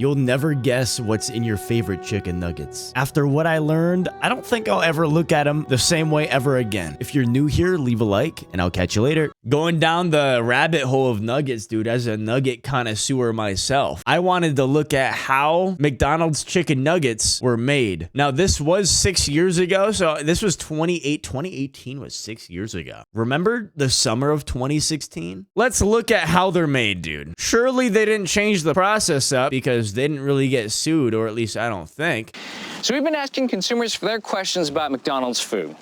You'll never guess what's in your favorite chicken nuggets. After what I learned, I don't think I'll ever look at them the same way ever again. If you're new here, leave a like, and I'll catch you later. Going down the rabbit hole of nuggets, dude, as a nugget connoisseur myself, I wanted to look at how McDonald's chicken nuggets were made. Now, this was 6 years ago, so this was 2018 was 6 years ago. Remember the summer of 2016? Let's look at how they're made, dude. Surely they didn't change the process up because they didn't really get sued, or at least I don't think. So we've been asking consumers for their questions about McDonald's food.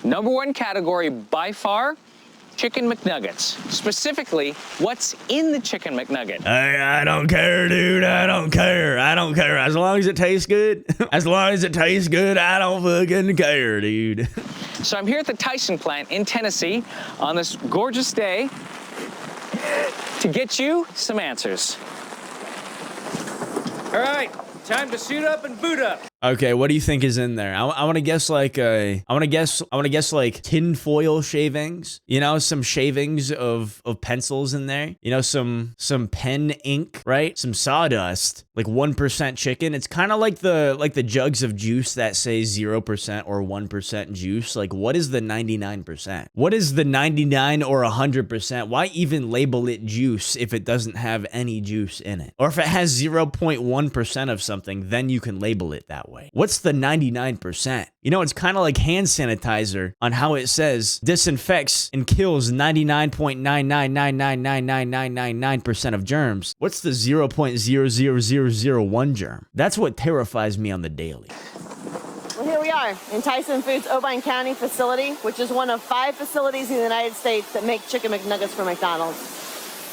#1 category by far, Chicken McNuggets. Specifically, what's in the Chicken McNugget? I don't care, dude. I don't care. I don't care. As long as it tastes good. As long as it tastes good, I don't fucking care, dude. So I'm here at the Tyson plant in Tennessee on this gorgeous day to get you some answers. All right, time to suit up and boot up. Okay, what do you think is in there? I want to guess like I want to guess like tinfoil shavings. You know, some shavings of pencils in there. You know, some pen ink, right? Some sawdust, like 1% chicken. It's kind of like the jugs of juice that say 0% or 1% juice. Like, what is the 99%? What is the 99 or 100%? Why even label it juice if it doesn't have any juice in it? Or if it has 0.1% of something, then you can label it that way. What's the 99%? You know, it's kind of like hand sanitizer on how it says disinfects and kills 99.999999999% of germs. What's the 0.00001 germ? That's what terrifies me on the daily. Well, here we are in Tyson Foods' Irvine County facility, which is one of 5 facilities in the United States that make Chicken McNuggets for McDonald's.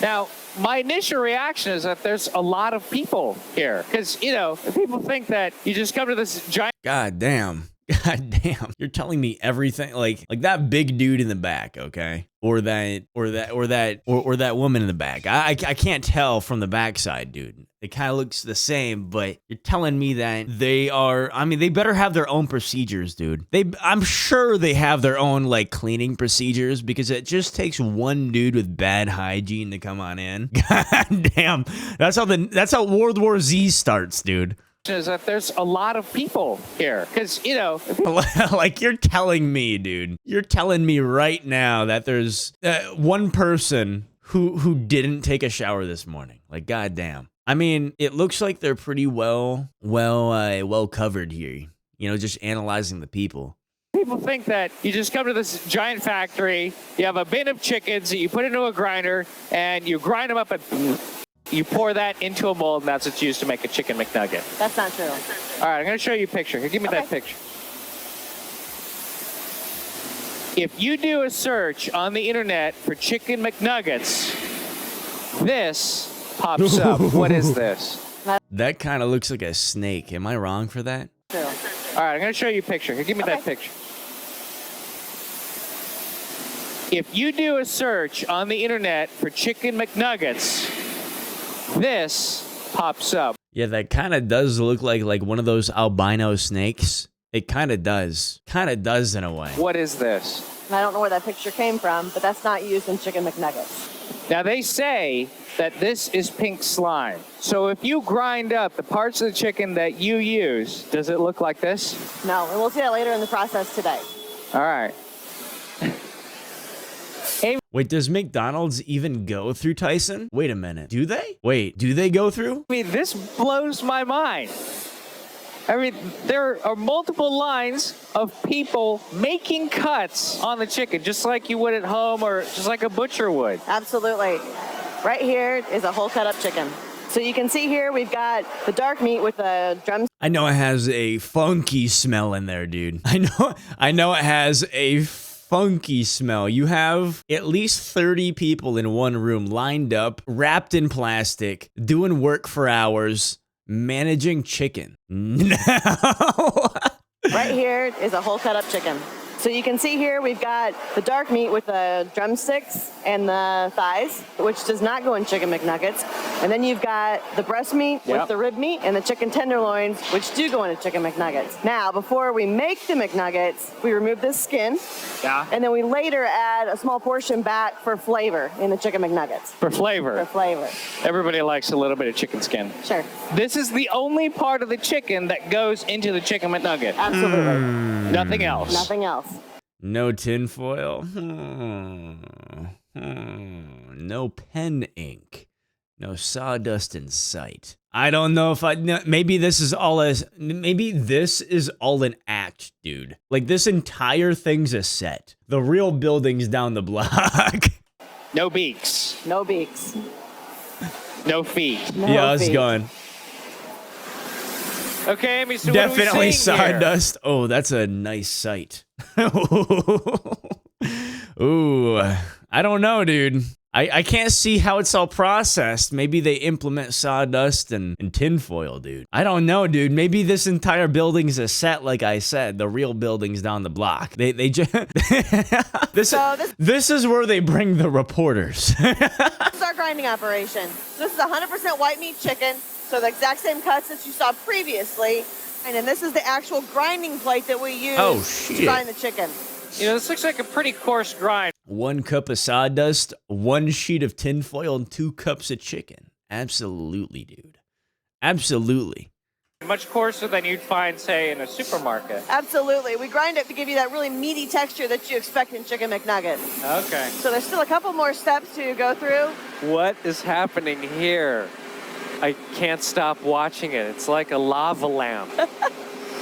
Now, my initial reaction is that there's a lot of people here. Because, you know, people think that you just come to this giant... God damn. God damn. You're telling me everything like that big dude in the back, okay? Or that woman in the back. I can't tell from the backside, dude. It kind of looks the same, but you're telling me that they are, I mean, they better have their own procedures, dude. I'm sure they have their own like cleaning procedures because it just takes one dude with bad hygiene to come on in. God damn. That's how World War Z starts, dude. Is that there's a lot of people here because, you know, like you're telling me, dude, you're telling me right now that there's one person who didn't take a shower this morning. Like, goddamn. I mean, it looks like they're pretty well covered here. You know, just analyzing the people. People think that you just come to this giant factory, you have a bin of chickens that you put into a grinder, and you grind them up and you pour that into a mold, and that's what's used to make a Chicken McNugget. That's not true. All right, I'm going to show you a picture. Here, give me that picture. If you do a search on the internet for Chicken McNuggets, this pops up. What is this? That kind of looks like a snake. Am I wrong for that? True. All right, I'm going to show you a picture. Here, give me that picture. If you do a search on the internet for Chicken McNuggets, this pops up. Yeah, that kind of does look like one of those albino snakes. It kind of does. Kind of does in a way. What is this? I don't know where that picture came from, but that's not used in Chicken McNuggets. Now, they say that this is pink slime. So if you grind up the parts of the chicken that you use, does it look like this? No, and we'll see that later in the process today. All right. Wait, does McDonald's even go through Tyson? Wait a minute. Do they? Wait, do they go through? I mean, this blows my mind. I mean, there are multiple lines of people making cuts on the chicken, just like you would at home or just like a butcher would. Absolutely. Right here is a whole cut up chicken. So you can see here we've got the dark meat with the drums. I know it has a funky smell in there, dude. I know it has a funky smell. You have at least 30 people in one room lined up, wrapped in plastic, doing work for hours, managing chicken. No. Right here is a whole cut up chicken. So you can see here we've got the dark meat with the drumsticks and the thighs, which does not go in Chicken McNuggets. And then you've got the breast meat with the rib meat and the chicken tenderloins, which do go into Chicken McNuggets. Now, before we make the McNuggets, we remove this skin. Yeah. And then we later add a small portion back for flavor in the Chicken McNuggets. For flavor. For flavor. Everybody likes a little bit of chicken skin. Sure. This is the only part of the chicken that goes into the Chicken McNugget. Absolutely. Nothing else. Nothing else. No tinfoil. No pen ink. No sawdust in sight. I don't know if maybe this is all an act, dude. Like this entire thing's a set. The real building's down the block. No beaks. No beaks. No feet. No yeah, it's feet. going. Okay, Amy, so Definitely what are we seeing here? sawdust. Oh, that's a nice sight. Ooh, I don't know, dude. I can't see how it's all processed. Maybe they implement sawdust and tinfoil, dude. I don't know, dude. Maybe this entire building's a set, like I said. The real building's down the block. They just this is where they bring the reporters. This is our grinding operation. This is 100% white meat chicken, so the exact same cuts that you saw previously. And then this is the actual grinding plate that we use to grind the chicken. You know, this looks like a pretty coarse grind. 1 cup of sawdust, 1 sheet of tinfoil, and 2 cups of chicken. Absolutely, dude. Absolutely. Much coarser than you'd find, say, in a supermarket. Absolutely. We grind it to give you that really meaty texture that you expect in Chicken McNuggets. Okay. So there's still a couple more steps to go through. What is happening here? I can't stop watching it. It's like a lava lamp.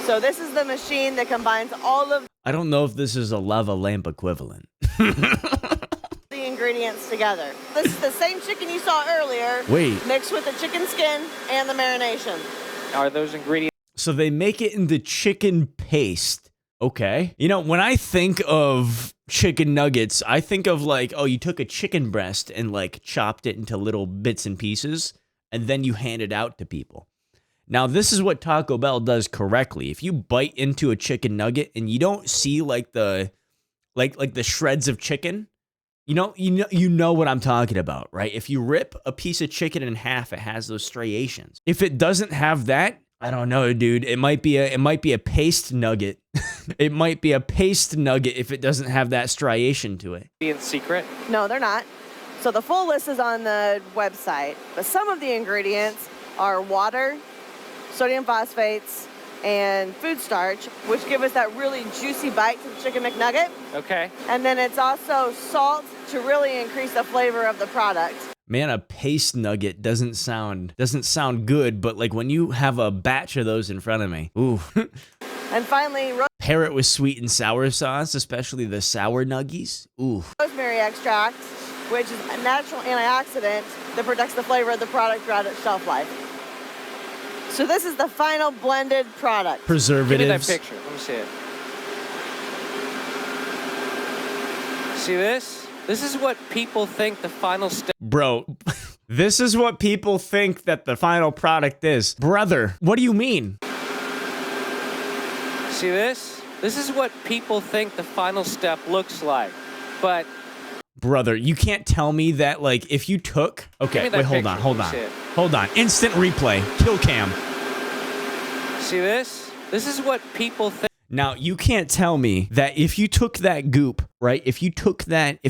So this is the machine that combines all of I don't know if this is a lava lamp equivalent. the ingredients together. This is the same chicken you saw earlier. Wait. Mixed with the chicken skin and the marination. Are those ingredients? So they make it into chicken paste. Okay. You know, when I think of chicken nuggets, I think of like, oh, you took a chicken breast and like chopped it into little bits and pieces, and then you hand it out to people. Now, this is what Taco Bell does correctly. If you bite into a chicken nugget and you don't see like the the shreds of chicken, you know what I'm talking about, right? If you rip a piece of chicken in half, it has those striations. If it doesn't have that, I don't know, dude. It might be a paste nugget. It might be a paste nugget if it doesn't have that striation to it. Being secret? No, they're not. So the full list is on the website, but some of the ingredients are water, sodium phosphates, and food starch, which give us that really juicy bite to the Chicken McNugget. Okay. And then it's also salt to really increase the flavor of the product. Man, a paste nugget doesn't sound good, but like when you have a batch of those in front of me, ooh. And finally, Pair it with sweet and sour sauce, especially the sour nuggies. Ooh. rosemary extract, which is a natural antioxidant that protects the flavor of the product throughout its shelf life. So this is the final blended product. Preservatives. Give me that picture. Let me see it. See this? This is what people think the final step. Bro, this is what people think that the final product is. Brother, what do you mean? See this? This is what people think the final step looks like. But Brother, you can't tell me that, like, if you took... Okay, wait, hold on. Instant replay. Kill cam. See this? This is what people think. Now, you can't tell me that if you took that goop, right? If you took that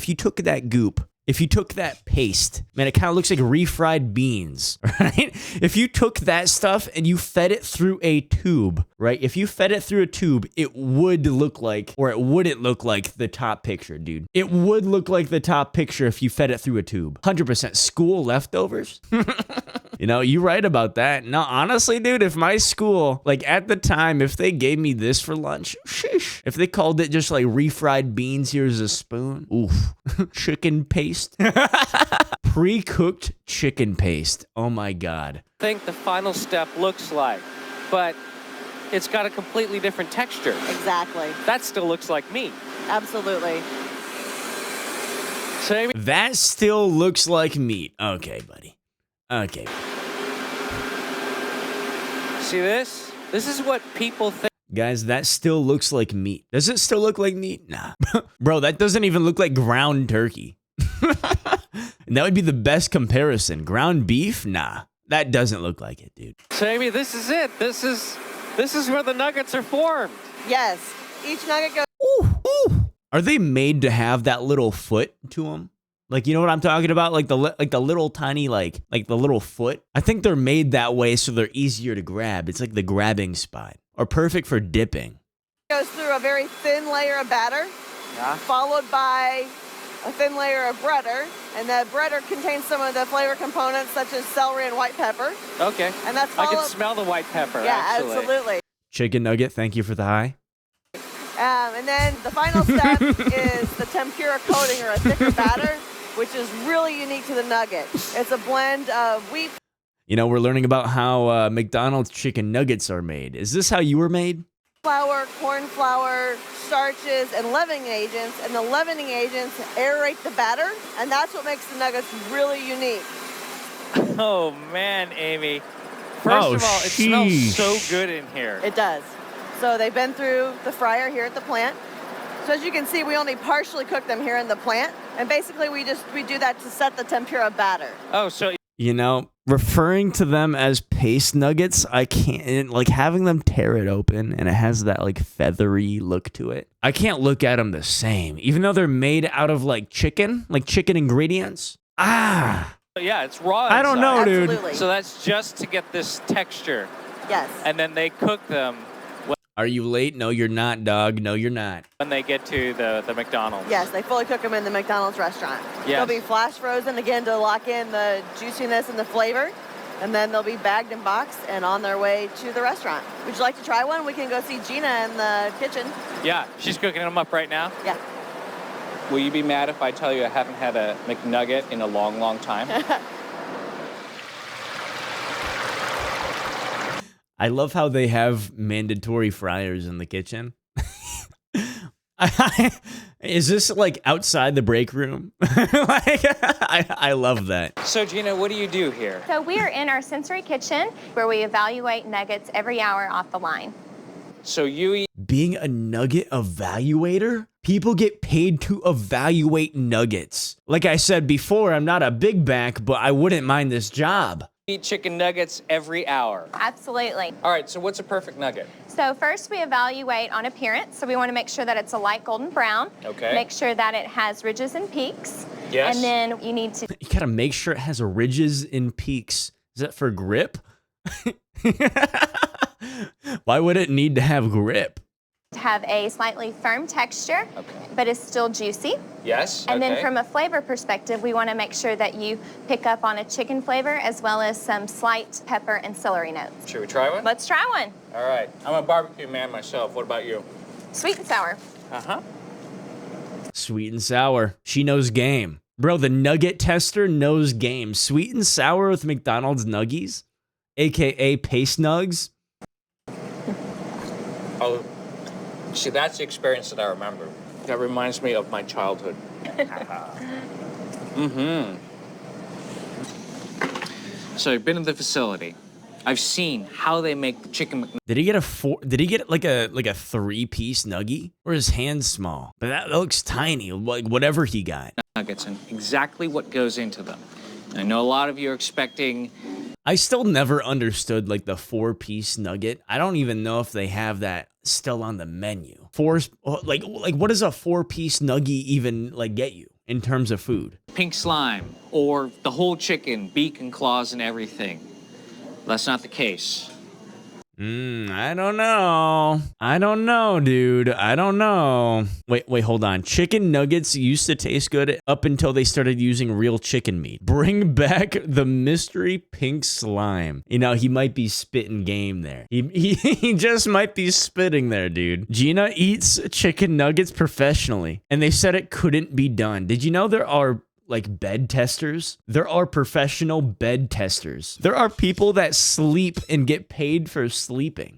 paste, man, it kind of looks like refried beans, right? If you took that stuff and you fed it through a tube, right? If you fed it through a tube, it would look like, or it wouldn't look like the top picture, dude. It would look like the top picture if you fed it through a tube. 100% school leftovers. You know, you're right about that. No, honestly, dude, if my school, like at the time, if they gave me this for lunch, sheesh. If they called it just like refried beans, here's a spoon. Oof. Chicken paste. Pre-cooked chicken paste. Oh my God. Think the final step looks like, but it's got a completely different texture. Exactly. That still looks like meat. Absolutely. So maybe That still looks like meat. Okay, buddy. Okay. see this? This is what people think. Guys, that still looks like meat. Does it still look like meat? Nah. Bro, that doesn't even look like ground turkey. And that would be the best comparison. Ground beef? Nah. That doesn't look like it, dude. So Amy, this is it. This is where the nuggets are formed. Yes. Each nugget goes. Ooh. Are they made to have that little foot to them? Like, you know what I'm talking about? Like the little tiny, like the little foot. I think they're made that way so they're easier to grab. It's like the grabbing spot, or perfect for dipping. Goes through a very thin layer of batter, followed by a thin layer of breader, and the breader contains some of the flavor components such as celery and white pepper. Okay. And that's I can smell the white pepper. Yeah, actually. absolutely. Chicken nugget, thank you for the high. And then the final step is the tempura coating, or a thicker batter, which is really unique to the nugget. It's a blend of wheat. You know, we're learning about how McDonald's chicken nuggets are made. Is this how you were made? Flour, corn flour, starches, and leavening agents. And the leavening agents aerate the batter, and that's what makes the nuggets really unique. Oh, man, Amy. First of all, it smells so good in here. It does. So they've been through the fryer here at the plant. So as you can see, we only partially cook them here in the plant. And basically, we do that to set the tempura batter. Oh, so... You know, referring to them as paste nuggets, I can't, like, having them tear it open and it has that, like, feathery look to it. I can't look at them the same, even though they're made out of, like chicken ingredients. Yeah, it's raw inside. I don't know, dude. Absolutely. So that's just to get this texture. Yes. And then they cook them Are you late? No, you're not, dog. No, you're not. when they get to the McDonald's. Yes, they fully cook them in the McDonald's restaurant. Yes. They'll be flash frozen again to lock in the juiciness and the flavor. And then they'll be bagged and boxed and on their way to the restaurant. Would you like to try one? We can go see Gina in the kitchen. Yeah, she's cooking them up right now. Yeah. Will you be mad if I tell you I haven't had a McNugget in a long, long time? I love how they have mandatory fryers in the kitchen. Is this like outside the break room? I love that. So, Gina, what do you do here? So we are in our sensory kitchen where we evaluate nuggets every hour off the line. So you eat Being a nugget evaluator? People get paid to evaluate nuggets. Like I said before, I'm not a big back, but I wouldn't mind this job. chicken nuggets every hour. Absolutely. All right, so what's a perfect nugget? So first we evaluate on appearance. So we want to make sure that it's a light golden brown. Okay. Make sure that it has ridges and peaks. Yes. And then you need to You gotta make sure it has ridges and peaks. Is that for grip? Why would it need to have grip? have a slightly firm texture, but it's still juicy. Yes. And okay. then from a flavor perspective, we want to make sure that you pick up on a chicken flavor as well as some slight pepper and celery notes. Should we try one? Let's try one. All right. I'm a barbecue man myself. What about you? Sweet and sour. Uh-huh. Sweet and sour. She knows game. Bro, the nugget tester knows game. Sweet and sour with McDonald's nuggies, aka paste nugs. Oh, see, that's the experience that I remember. That reminds me of my childhood. Mm-hmm. So I've been in the facility. I've seen how they make the chicken McNugget. Did he get Did he get like a 3-piece nuggie? Or his hand's small? But that looks tiny. Like whatever he got. Nuggets and exactly what goes into them. I know a lot of you are expecting. I still never understood like the 4-piece nugget. I don't even know if they have that still on the menu. Like what does a 4-piece nuggie even like get you in terms of food? Pink slime or the whole chicken, beak and claws and everything. That's not the case. I don't know. I don't know, dude. I don't know. Wait, hold on. Chicken nuggets used to taste good up until they started using real chicken meat. Bring back the mystery pink slime. You know, he might be spitting game there. He just might be spitting there, dude. Gina eats chicken nuggets professionally, and they said it couldn't be done. Did you know there are like bed testers? There are professional bed testers. There are people that sleep and get paid for sleeping.